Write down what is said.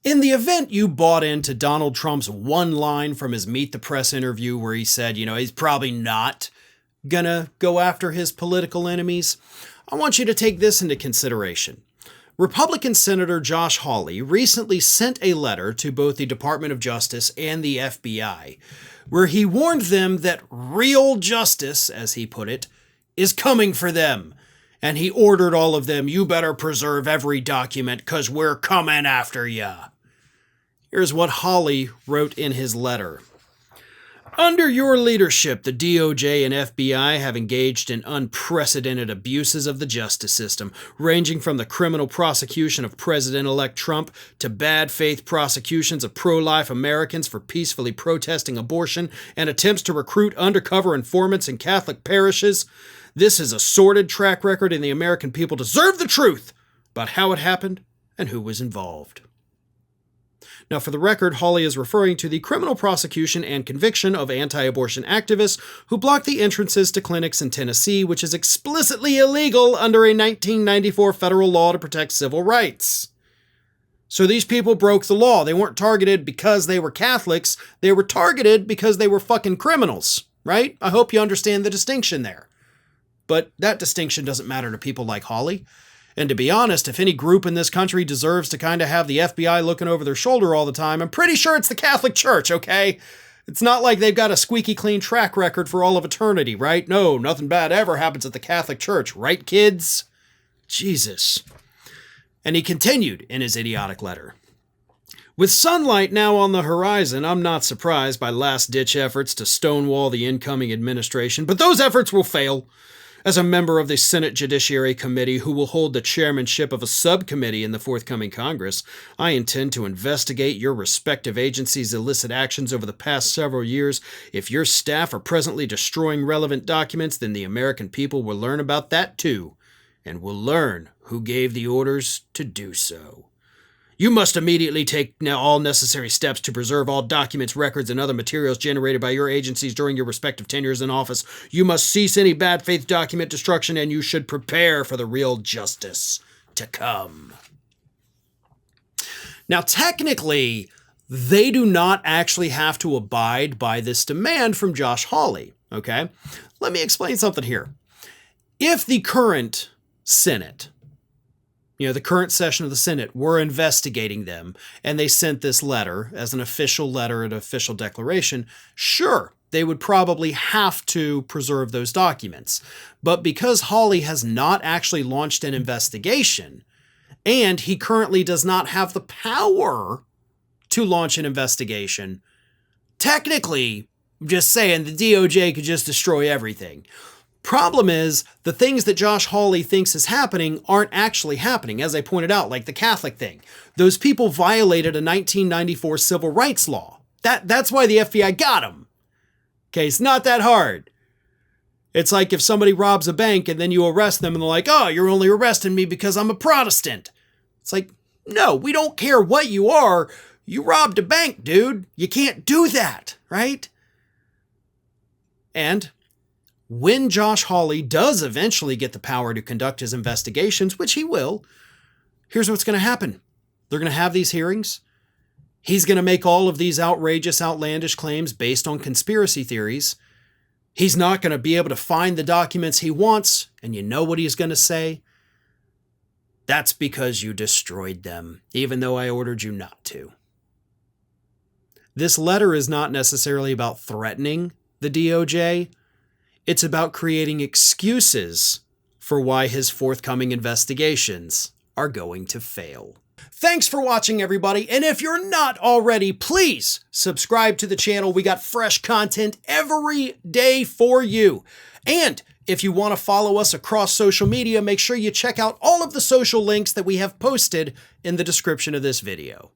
In the event you bought into Donald Trump's one line from his Meet the Press interview where he said, he's probably not gonna go after his political enemies, I want you to take this into consideration. Republican Senator Josh Hawley recently sent a letter to both the Department of Justice and the FBI, where he warned them that real justice, as he put it, is coming for them. And he ordered all of them, you better preserve every document, 'cause we're coming after ya. Here's what Hawley wrote in his letter. Under your leadership, the DOJ and FBI have engaged in unprecedented abuses of the justice system, ranging from the criminal prosecution of President-elect Trump to bad faith prosecutions of pro-life Americans for peacefully protesting abortion and attempts to recruit undercover informants in Catholic parishes. This is a sordid track record, and the American people deserve the truth about how it happened and who was involved. Now, for the record, Hawley is referring to the criminal prosecution and conviction of anti-abortion activists who blocked the entrances to clinics in Tennessee, which is explicitly illegal under a 1994 federal law to protect civil rights. So these people broke the law. They weren't targeted because they were Catholics. They were targeted because they were fucking criminals, right? I hope you understand the distinction there. But that distinction doesn't matter to people like Hawley. And to be honest, if any group in this country deserves to kind of have the FBI looking over their shoulder all the time, I'm pretty sure it's the Catholic Church, okay? It's not like they've got a squeaky clean track record for all of eternity, right? No, nothing bad ever happens at the Catholic Church, right, kids? Jesus. And he continued in his idiotic letter. With sunlight now on the horizon, I'm not surprised by last-ditch efforts to stonewall the incoming administration, but those efforts will fail. As a member of the Senate Judiciary Committee who will hold the chairmanship of a subcommittee in the forthcoming Congress, I intend to investigate your respective agencies' illicit actions over the past several years. If your staff are presently destroying relevant documents, then the American people will learn about that too, and will learn who gave the orders to do so. You must immediately take all necessary steps to preserve all documents, records, and other materials generated by your agencies during your respective tenures in office. You must cease any bad faith document destruction, and you should prepare for the real justice to come. Now, technically, they do not actually have to abide by this demand from Josh Hawley, okay? Let me explain something here. If the current Senate, the current session of the Senate were investigating them, and they sent this letter as an official letter, an official declaration, sure, they would probably have to preserve those documents. But because Hawley has not actually launched an investigation, and he currently does not have the power to launch an investigation, technically, I'm just saying, the DOJ could just destroy everything. Problem is, the things that Josh Hawley thinks is happening aren't actually happening, as I pointed out, like the Catholic thing. Those people violated a 1994 civil rights law. That's why the FBI got them. Okay, it's not that hard. It's like if somebody robs a bank and then you arrest them and they're like, oh, you're only arresting me because I'm a Protestant. It's like, no, we don't care what you are. You robbed a bank, dude. You can't do that, right? And when Josh Hawley does eventually get the power to conduct his investigations, which he will, here's what's going to happen. They're going to have these hearings. He's going to make all of these outrageous, outlandish claims based on conspiracy theories. He's not going to be able to find the documents he wants, and you know what he's going to say? That's because you destroyed them, even though I ordered you not to. This letter is not necessarily about threatening the DOJ. It's about creating excuses for why his forthcoming investigations are going to fail. Thanks for watching, everybody. And if you're not already, please subscribe to the channel. We got fresh content every day for you. And if you want to follow us across social media, make sure you check out all of the social links that we have posted in the description of this video.